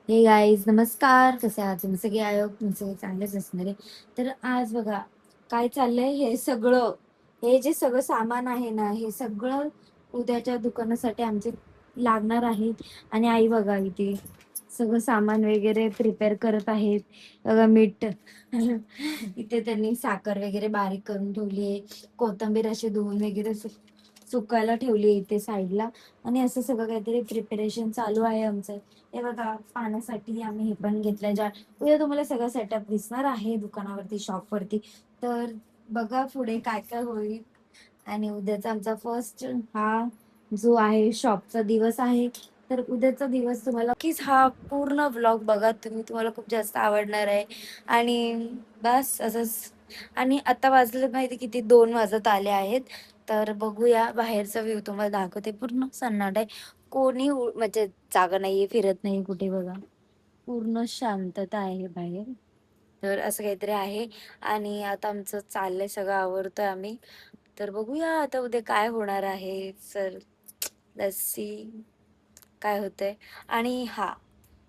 हे गाईज नमस्कार, कसे आहात तुम्ही सगळे? आयोग तुमचे सगळे चांगलेच असणार आहे. तर आज बघा काय चाललंय. हे जे सगळं सामान आहे ना, हे सगळं उद्याच्या दुकानासाठी आमचे लागणार आहे. आणि आई बघा इथे सगळं सामान वगैरे प्रिपेअर करत आहेत. बघा मीठ इथे त्यांनी साखर वगैरे बारीक करून ठेवली आहे. कोथिंबीर अशी धुवून वगैरे सुकायला ठेवली आहे इथे साईडला. आणि असं सगळं काहीतरी प्रिपरेशन चालू आहे आमचं. हे बघा पाण्यासाठी आम्ही हे पण घेतलंय. उद्या तुम्हाला सगळं सेटअप दिसणार आहे दुकानावरती, शॉपवरती. तर बघा पुढे काय काय होईल. आणि उद्याचा आमचा फर्स्ट हा जो आहे शॉपचा दिवस आहे. तर उद्याचा दिवस तुम्हाला नक्कीच हा पूर्ण व्लॉग बघा तुम्ही, तुम्हाला खूप जास्त आवडणार आहे. आणि बस असंच. आणि आता वाजले माहिती किती, 2 वाजत आले आहेत. तर बघूया बाहेरचा व्ह्यू तुम्हाला दाखवते. पूर्ण सन्नाटा आहे. कोणी म्हणजे जागा नाहीये, फिरत नाही कुठे बघा. पूर्ण शांतता आहे बाहेर. तर असं काहीतरी आहे. आणि आता आमचं चाललंय, सगळं आवरतोय आम्ही. तर बघूया आता उद्या काय होणार आहे. सर लेट्स सी काय होतंय. आणि हा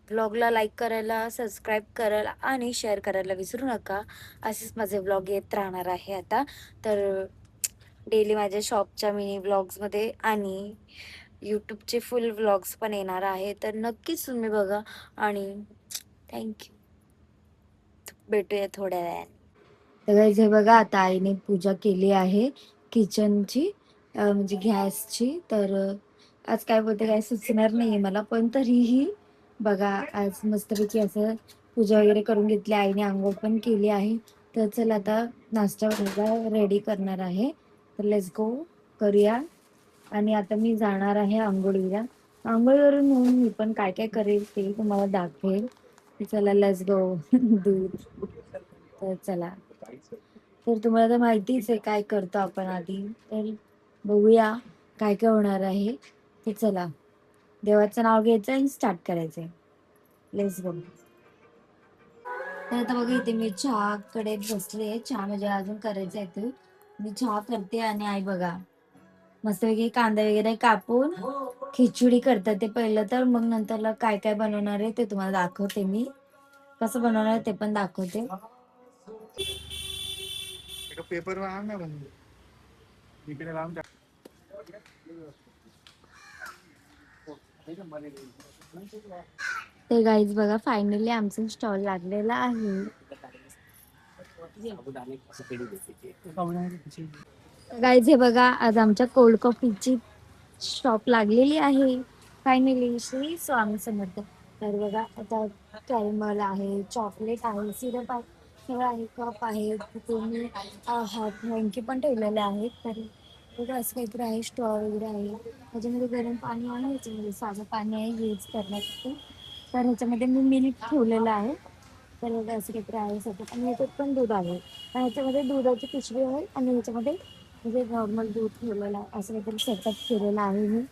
ब्लॉगला लाईक करायला, सबस्क्राईब करायला आणि शेअर करायला विसरू नका. असेच माझे ब्लॉग येत राहणार आहे आता. तर डेली माझ्या शॉपच्या मिनी ब्लॉग्समध्ये आणि यूट्यूबचे फुल व्लॉग्स पण येणार आहे. तर नक्कीच तुम्ही बघा. आणि थँक्यू. भेटूया थोड्या वेळाने. तर guys हे बघा आता आईने पूजा केली आहे किचनची, म्हणजे गॅसची. तर आज काय बोलते काय सुचणार नाहीये मला, पण तरीही बघा आज मस्तपैकी असं पूजा वगैरे करून घेतली आईने. आंघोळ पण केली आहे. तर चल आता नाश्ता वगैरे रेडी करणार आहे. तर लेट्स गो करूया. आणि आता मी जाणार आहे आंघोळीला. आंघोळीवरून येऊन मी पण काय काय करेल ते तुम्हाला दाखवेल. तर चला लेट्स गो. दूध. तर चला. तर तुम्हाला तर माहितीच आहे काय करतो आपण आधी. तर बघूया काय काय होणार आहे. तर चला, देवाचं नाव घ्यायचं आणि स्टार्ट करायचंय. Let's go. तर आता बघा इथे मी चहाकडे बसले. चहा म्हणजे अजून करायचं आहे ते. मी चहा करते आणि आई बघा मस्तपैकी कांदा वगैरे कापून खिचडी करतात ते पहिलं. तर मग नंतरला काय काय बनवणार आहे ते तुम्हाला दाखवते मी. कसं बनवणार आहे ते पण दाखवते. पेपर ते गाईज बघा फायनली आमचा स्टॉल लागलेला आहे. गाईज हे बघा आज आमच्या कोल्ड कॉफीची शॉप लागलेली आहे फायनली. श्री स्वामी समर्थ. तर बघा आता कॅरमल आहे, चॉकलेट आहे, सिरप आहे, सगळं आहे, कप आहे. तिथे मी हॉट फ्रँकी पण ठेवलेले आहेत. तर बघा असं काहीतरी आहे, स्ट्रॉ वगैरे आहे. त्याच्यामध्ये गरम पाणी आहे, ह्याच्यामध्ये साधं पाणी आहे यूज करण्यासाठी. तर ह्याच्यामध्ये मी मिल्क ठेवलेलं आहे. तर बघा असं काहीतरी आहे सगळं. आणि ह्याच्यात पण दूध आहे. आणि ह्याच्यामध्ये दुधाची पिशवी आहे आणि ह्याच्यामध्ये म्हणजे नॉर्मल दूध ठेवलेलं आहे. असं काहीतरी सेटअप केलेलं आहे मी.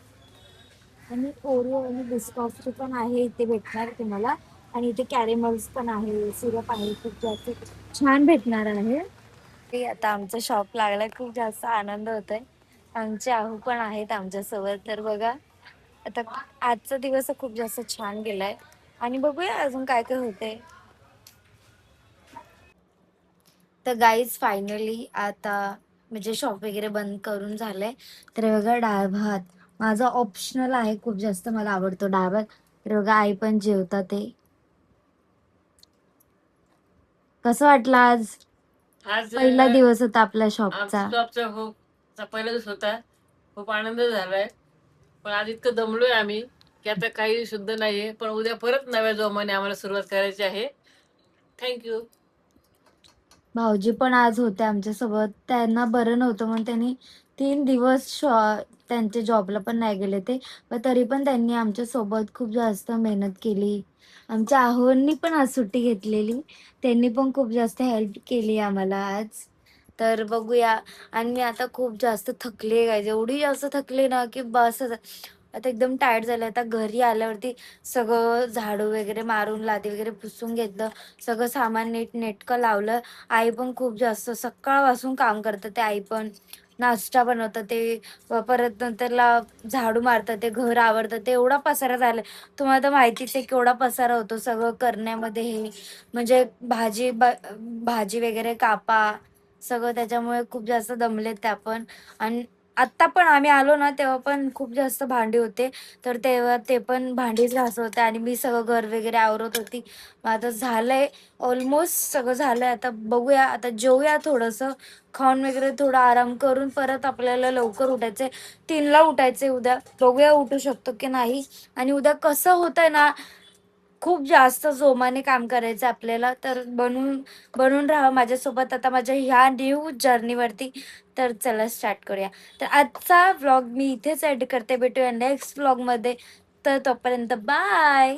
आणि ओरिओ आणि बिस्कॉफची पण आहे इथे भेटणार तुम्हाला. आणि इथे कॅरेमल्स पण आहे, सिरप आहे, खूप जास्त छान भेटणार आहे. ते आता आमचा शॉप लागलाय, खूप जास्त आनंद होतोय. आमचे आहू पण आहेत आमच्यासोबत. तर बघा आता आजचा दिवस खूप जास्त छान गेलाय. आणि बघूया अजून काय काय होतंय. तर गाईज फायनली आता म्हणजे शॉप वगैरे बंद करून झालंय. तर हे बघा डाळ भात माझा ऑप्शनल आहे, खूप जास्त मला आवडतो डाळ भात. तर बघा आई पण जेवतात ते. कसं वाटलं आज? आज पहिला दिवस होता आपल्या आमच्या शॉपचा. शॉपचा खूप पहिला दिवस होता. खूप आनंद झालाय. पण आज इतकं दमलोय आम्ही की आता काही शुद्ध नाहीये. पण उद्या परत नव्या जोमाने आम्हाला सुरुवात करायची आहे. थँक्यू. भाऊजी पण आज होते आमच्यासोबत. त्यांना बरं नव्हतं म्हणून त्यांनी 3 दिवस त्यांच्या जॉबला पण नाही गेले ते. पण तरी पण त्यांनी आमच्या सोबत खूप जास्त मेहनत केली. आमच्या आहोंनी पण आज सुट्टी घेतलेली. त्यांनी पण खूप जास्त हेल्प केली आम्हाला आज. तर बघूया. आणि मी आता खूप जास्त थकले गाईज, एवढी जास्त थकले ना की बस आता एकदम टायर्ड झाले. आता घरी आल्यावरती सगळं झाडू वगैरे मारून, लादी वगैरे पुसून घेतलं, सगळं सामान नीट नेटकं लावलं. आई पण खूप जास्त सकाळपासून काम करते ते आई पण. नाश्ता बनवतं ते, परत नंतरला झाडू मारतं ते, घर आवरतं ते, एवढा पसारा झालाय. तुम्हाला तर माहितीच आहे केवढा पसारा होतो सगळं करण्यामध्ये. हे म्हणजे भाजी वगैरे कापा, सगळं त्याच्यामुळे खूप जास्त दमलेत त्या पण. आणि आत्ता पण आम्ही आलो ना तेव्हा पण खूप जास्त भांडी होते. तर तेव्हा ते पण भांडीच घासत होते आणि मी सगळं घर वगैरे आवरत होती. मग आता झालंय, ऑलमोस्ट सगळं झालंय. आता बघूया, आता जेवूया थोडंसं, खाऊन वगैरे थोडा आराम करून परत आपल्याला लवकर उठायचंय. 3ला उठायचंय उद्या. बघूया उठू शकतो की नाही. आणि उद्या कसं होतंय ना, खूप जास्त जोमाने काम करायचं आपल्याला. तर बनून राहा माझ्यासोबत आता माझ्या ह्या न्यू जर्नीवरती. तर चला स्टार्ट करूया. तर आजचा व्लॉग मी इथेच एंड करते. भेटूया नेक्स्ट व्लॉगमध्ये. तर तोपर्यंत बाय.